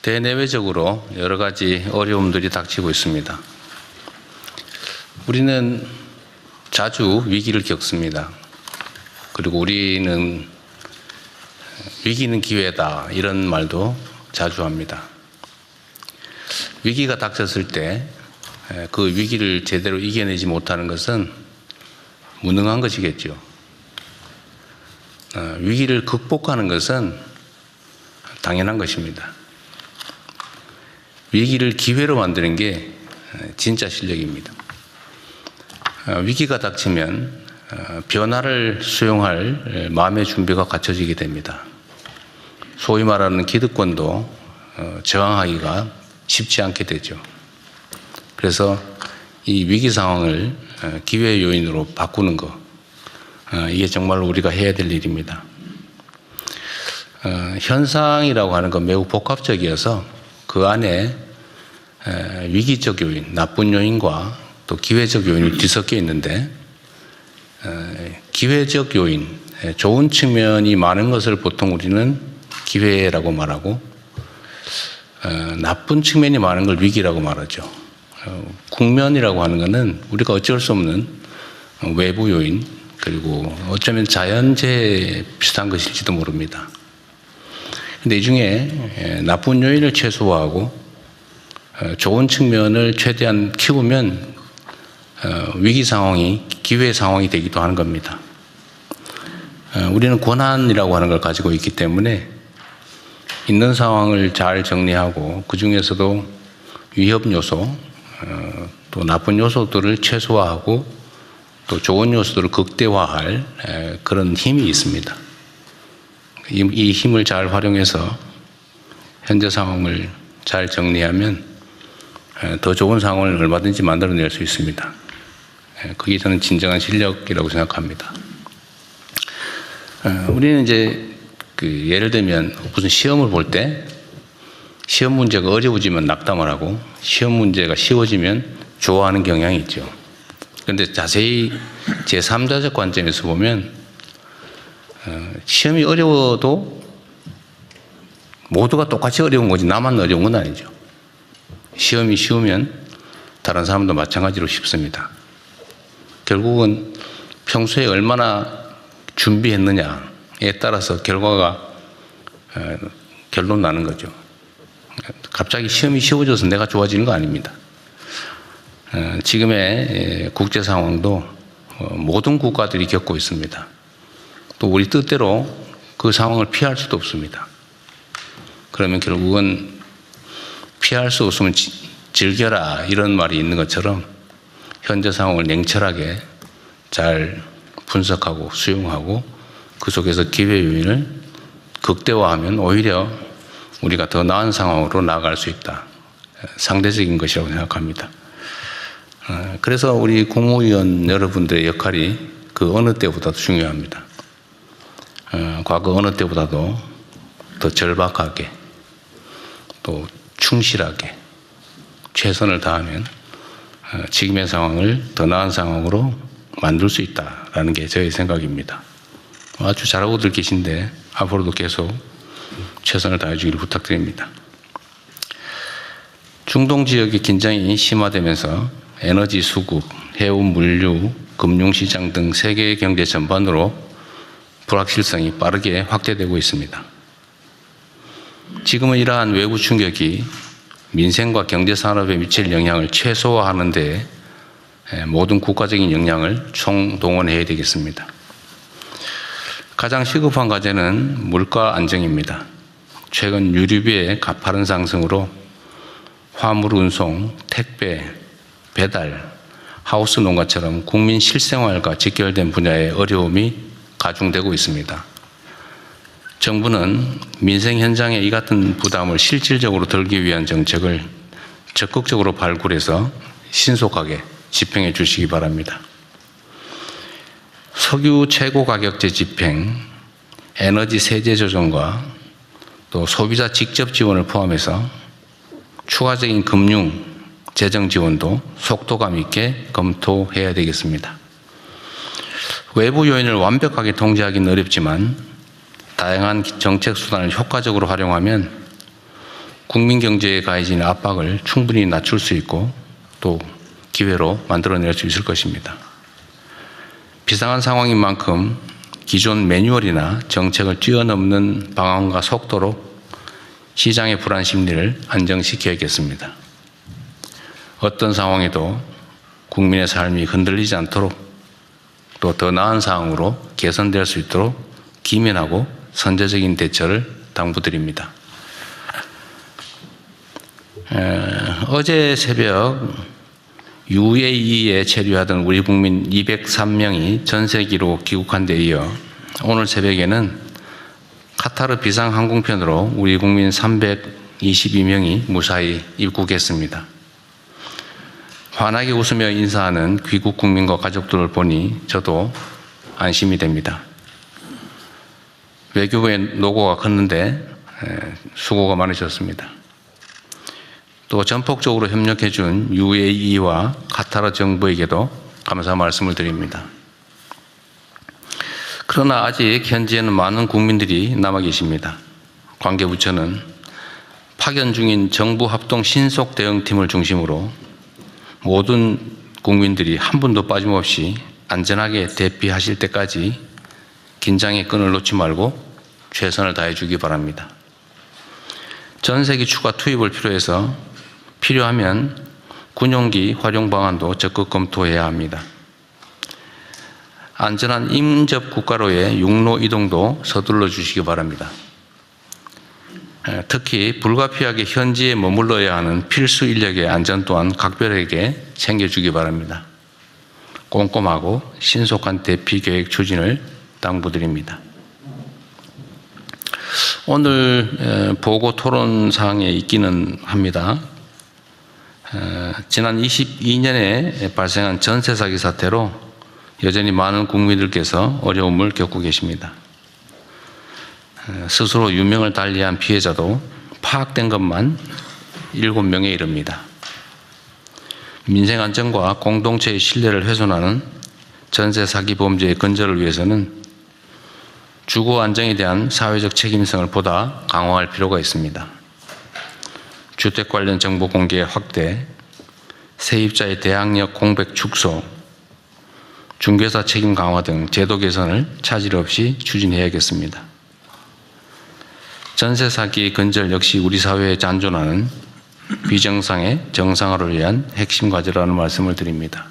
대내외적으로 여러 가지 어려움들이 닥치고 있습니다. 우리는 자주 위기를 겪습니다. 그리고 우리는 위기는 기회다, 이런 말도 자주 합니다. 위기가 닥쳤을 때 그 위기를 제대로 이겨내지 못하는 것은 무능한 것이겠죠. 위기를 극복하는 것은 당연한 것입니다. 위기를 기회로 만드는 게 진짜 실력입니다. 위기가 닥치면 변화를 수용할 마음의 준비가 갖춰지게 됩니다. 소위 말하는 기득권도 저항하기가 쉽지 않게 되죠. 그래서 이 위기 상황을 기회의 요인으로 바꾸는 것, 이게 정말로 우리가 해야 될 일입니다. 현상이라고 하는 건 매우 복합적이어서 그 안에 위기적 요인, 나쁜 요인과 또 기회적 요인이 뒤섞여 있는데, 기회적 요인, 좋은 측면이 많은 것을 보통 우리는 기회라고 말하고, 나쁜 측면이 많은 걸 위기라고 말하죠. 국면이라고 하는 것은 우리가 어쩔 수 없는 외부 요인, 그리고 어쩌면 자연재해 비슷한 것일지도 모릅니다. 근데 이 중에 나쁜 요인을 최소화하고 좋은 측면을 최대한 키우면 위기 상황이 기회 상황이 되기도 하는 겁니다. 우리는 권한이라고 하는 걸 가지고 있기 때문에 있는 상황을 잘 정리하고 그 중에서도 위협 요소, 또 나쁜 요소들을 최소화하고 또 좋은 요소들을 극대화할 그런 힘이 있습니다. 이 힘을 잘 활용해서 현재 상황을 잘 정리하면 더 좋은 상황을 얼마든지 만들어낼 수 있습니다. 그게 저는 진정한 실력이라고 생각합니다. 우리는 이제 예를 들면 무슨 시험을 볼 때 시험 문제가 어려워지면 낙담을 하고 시험 문제가 쉬워지면 좋아하는 경향이 있죠. 그런데 자세히 제3자적 관점에서 보면 시험이 어려워도 모두가 똑같이 어려운 거지 나만 어려운 건 아니죠. 시험이 쉬우면 다른 사람도 마찬가지로 쉽습니다. 결국은 평소에 얼마나 준비했느냐에 따라서 결과가 결론 나는 거죠. 갑자기 시험이 쉬워져서 내가 좋아지는 거 아닙니다. 지금의 국제 상황도 모든 국가들이 겪고 있습니다. 또 우리 뜻대로 그 상황을 피할 수도 없습니다. 그러면 결국은 피할 수 없으면 즐겨라, 이런 말이 있는 것처럼 현재 상황을 냉철하게 잘 분석하고 수용하고 그 속에서 기회 요인을 극대화하면 오히려 우리가 더 나은 상황으로 나아갈 수 있다. 상대적인 것이라고 생각합니다. 그래서 우리 국무위원 여러분들의 역할이 그 어느 때보다도 중요합니다. 과거 어느 때보다도 더 절박하게 또 충실하게 최선을 다하면 지금의 상황을 더 나은 상황으로 만들 수 있다라는 게 저의 생각입니다. 아주 잘하고들 계신데 앞으로도 계속 최선을 다해주기를 부탁드립니다. 중동 지역의 긴장이 심화되면서 에너지 수급, 해운 물류, 금융시장 등 세계 경제 전반으로 불확실성이 빠르게 확대되고 있습니다. 지금은 이러한 외부 충격이 민생과 경제산업에 미칠 영향을 최소화하는 데 모든 국가적인 역량을 총동원해야 되겠습니다. 가장 시급한 과제는 물가 안정입니다. 최근 유류비의 가파른 상승으로 화물 운송, 택배, 배달, 하우스 농가처럼 국민 실생활과 직결된 분야의 어려움이 가중되고 있습니다. 정부는 민생 현장에 이 같은 부담을 실질적으로 덜기 위한 정책을 적극적으로 발굴해서 신속하게 집행해 주시기 바랍니다. 석유 최고 가격제 집행, 에너지 세제 조정과 또 소비자 직접 지원을 포함해서 추가적인 금융, 재정 지원도 속도감 있게 검토해야 되겠습니다. 외부 요인을 완벽하게 통제하기는 어렵지만 다양한 정책 수단을 효과적으로 활용하면 국민 경제에 가해진 압박을 충분히 낮출 수 있고 또 기회로 만들어낼 수 있을 것입니다. 비상한 상황인 만큼 기존 매뉴얼이나 정책을 뛰어넘는 방안과 속도로 시장의 불안 심리를 안정시켜야겠습니다. 어떤 상황에도 국민의 삶이 흔들리지 않도록 또 더 나은 상황으로 개선될 수 있도록 기민하고 선제적인 대처를 당부드립니다. 어제 새벽 UAE에 체류하던 우리 국민 203명이 전 세계로 귀국한 데 이어 오늘 새벽에는 카타르 비상항공편으로 우리 국민 322명이 무사히 입국했습니다. 환하게 웃으며 인사하는 귀국 국민과 가족들을 보니 저도 안심이 됩니다. 외교부의 노고가 컸는데 수고가 많으셨습니다. 또 전폭적으로 협력해 준 UAE와 카타르 정부에게도 감사 말씀을 드립니다. 그러나 아직 현지에는 많은 국민들이 남아 계십니다. 관계부처는 파견 중인 정부 합동 신속 대응팀을 중심으로 모든 국민들이 한 분도 빠짐없이 안전하게 대피하실 때까지 긴장의 끈을 놓지 말고 최선을 다해 주기 바랍니다. 전세기 추가 투입을 필요해서 필요하면 군용기 활용 방안도 적극 검토해야 합니다. 안전한 인접 국가로의 육로 이동도 서둘러 주시기 바랍니다. 특히 불가피하게 현지에 머물러야 하는 필수 인력의 안전 또한 각별하게 챙겨주기 바랍니다. 꼼꼼하고 신속한 대피 계획 추진을 당부드립니다. 오늘 보고 토론 사항에 있기는 합니다. 지난 22년에 발생한 전세 사기 사태로 여전히 많은 국민들께서 어려움을 겪고 계십니다. 스스로 유명을 달리한 피해자도 파악된 것만 7명에 이릅니다. 민생 안전과 공동체의 신뢰를 훼손하는 전세 사기 범죄의 근절을 위해서는 주거 안정에 대한 사회적 책임성을 보다 강화할 필요가 있습니다. 주택 관련 정보 공개 확대, 세입자의 대항력 공백 축소, 중개사 책임 강화 등 제도 개선을 차질 없이 추진해야겠습니다. 전세 사기 근절 역시 우리 사회에 잔존하는 비정상의 정상화를 위한 핵심 과제라는 말씀을 드립니다.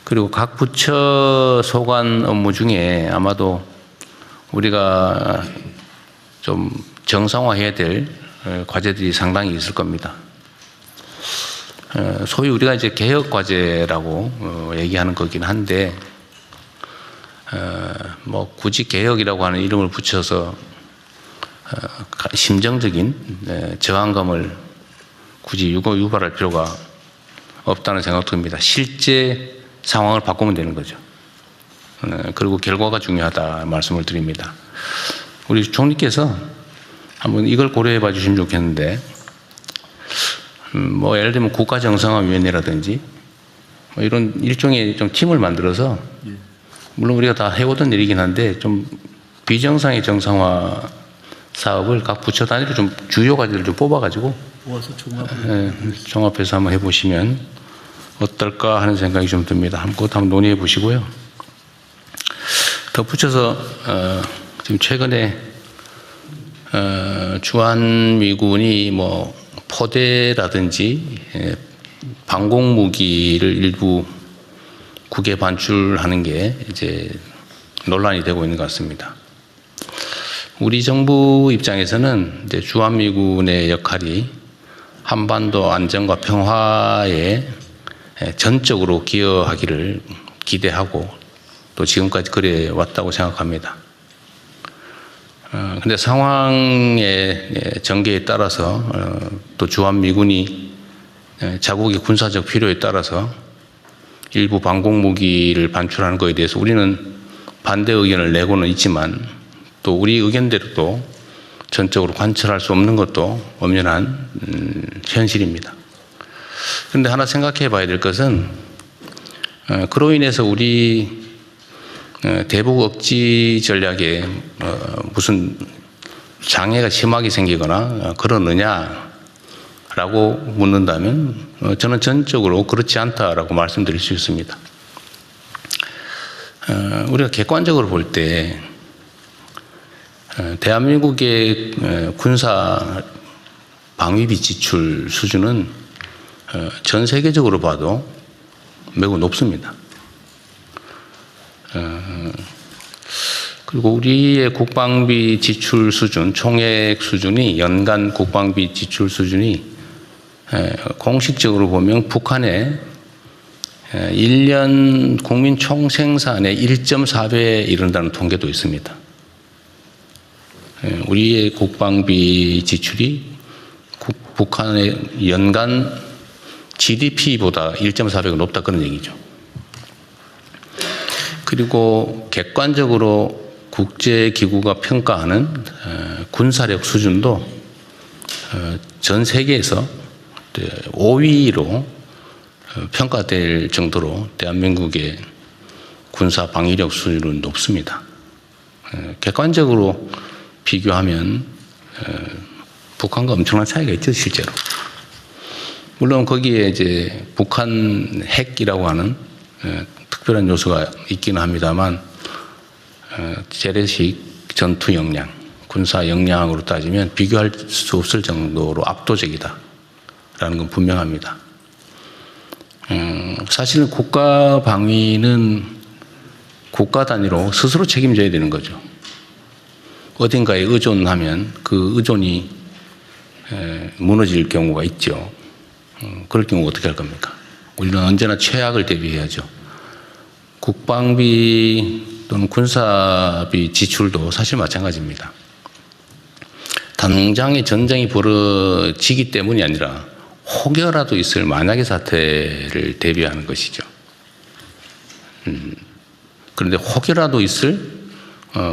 그리고 각 부처 소관 업무 중에 아마도 우리가 좀 정상화해야 될 과제들이 상당히 있을 겁니다. 소위 우리가 이제 개혁 과제라고 얘기하는 거긴 한데, 뭐 굳이 개혁이라고 하는 이름을 붙여서 심정적인 저항감을 굳이 유발할 필요가 없다는 생각도 듭니다. 실제 상황을 바꾸면 되는 거죠. 그리고 결과가 중요하다 말씀을 드립니다. 우리 총리께서 한번 이걸 고려해 봐 주시면 좋겠는데, 뭐 예를 들면 국가정상화위원회라든지 뭐 이런 일종의 좀 팀을 만들어서, 물론 우리가 다 해오던 일이긴 한데 좀 비정상의 정상화 사업을 각 부처 단위로 좀 주요 과제를 좀 뽑아가지고 모아서 종합해서 한번 해보시면 어떨까 하는 생각이 좀 듭니다. 그것도 한번 논의해 보시고요. 덧붙여서 지금 최근에 주한미군이 뭐 포대라든지 방공무기를 일부 국외 반출하는 게 이제 논란이 되고 있는 것 같습니다. 우리 정부 입장에서는 이제 주한미군의 역할이 한반도 안정과 평화에 전적으로 기여하기를 기대하고 또 지금까지 그래 왔다고 생각합니다. 근데 상황의 전개에 따라서 또 주한미군이 자국의 군사적 필요에 따라서 일부 방공무기를 반출하는 것에 대해서 우리는 반대 의견을 내고는 있지만 또 우리 의견대로도 전적으로 관철할 수 없는 것도 엄연한 현실입니다. 그런데 하나 생각해 봐야 될 것은 그로 인해서 우리 대북 억지 전략에 무슨 장애가 심하게 생기거나 그러느냐라고 묻는다면 저는 전적으로 그렇지 않다라고 말씀드릴 수 있습니다. 우리가 객관적으로 볼 때 대한민국의 군사 방위비 지출 수준은 전 세계적으로 봐도 매우 높습니다. 그리고 우리의 국방비 지출 수준, 총액 수준이, 연간 국방비 지출 수준이 공식적으로 보면 북한의 1년 국민 총생산의 1.4배에 이른다는 통계도 있습니다. 우리의 국방비 지출이 북한의 연간 GDP보다 1.4배가 높다 그런 얘기죠. 그리고 객관적으로 국제기구가 평가하는 군사력 수준도 전 세계에서 5위로 평가될 정도로 대한민국의 군사 방위력 수준은 높습니다. 객관적으로 비교하면 북한과 엄청난 차이가 있죠, 실제로. 물론 거기에 이제 북한 핵이라고 하는 특별한 요소가 있기는 합니다만 재래식 전투 역량, 군사 역량으로 따지면 비교할 수 없을 정도로 압도적이다라는 건 분명합니다. 사실은 국가 방위는 국가 단위로 스스로 책임져야 되는 거죠. 어딘가에 의존하면 그 의존이 무너질 경우가 있죠. 그럴 경우 어떻게 할 겁니까? 우리는 언제나 최악을 대비해야죠. 국방비 또는 군사비 지출도 사실 마찬가지입니다. 당장의 전쟁이 벌어지기 때문이 아니라 혹여라도 있을 만약의 사태를 대비하는 것이죠. 그런데 혹여라도 있을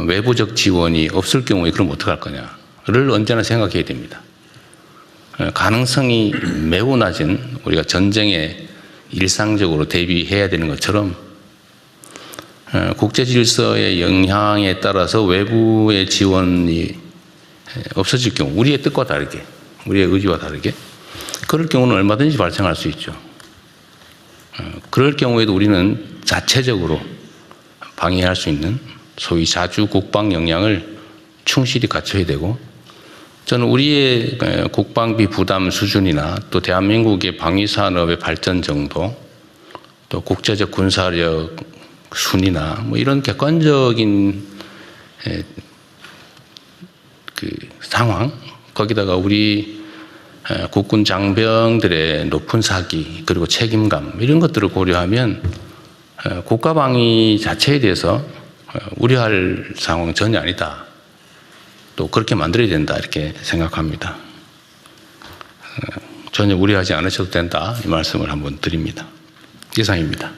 외부적 지원이 없을 경우에 그럼 어떡할 거냐를 언제나 생각해야 됩니다. 가능성이 매우 낮은 우리가 전쟁에 일상적으로 대비해야 되는 것처럼 국제 질서의 영향에 따라서 외부의 지원이 없어질 경우, 우리의 뜻과 다르게, 우리의 의지와 다르게 그럴 경우는 얼마든지 발생할 수 있죠. 그럴 경우에도 우리는 자체적으로 방해할 수 있는 소위 자주 국방 역량을 충실히 갖춰야 되고, 저는 우리의 국방비 부담 수준이나 또 대한민국의 방위산업의 발전 정도, 또 국제적 군사력 순위나 뭐 이런 객관적인 그 상황, 거기다가 우리 국군 장병들의 높은 사기 그리고 책임감 이런 것들을 고려하면 국가 방위 자체에 대해서 우려할 상황은 전혀 아니다. 또 그렇게 만들어야 된다 이렇게 생각합니다. 전혀 우려하지 않으셔도 된다 이 말씀을 한번 드립니다. 이상입니다.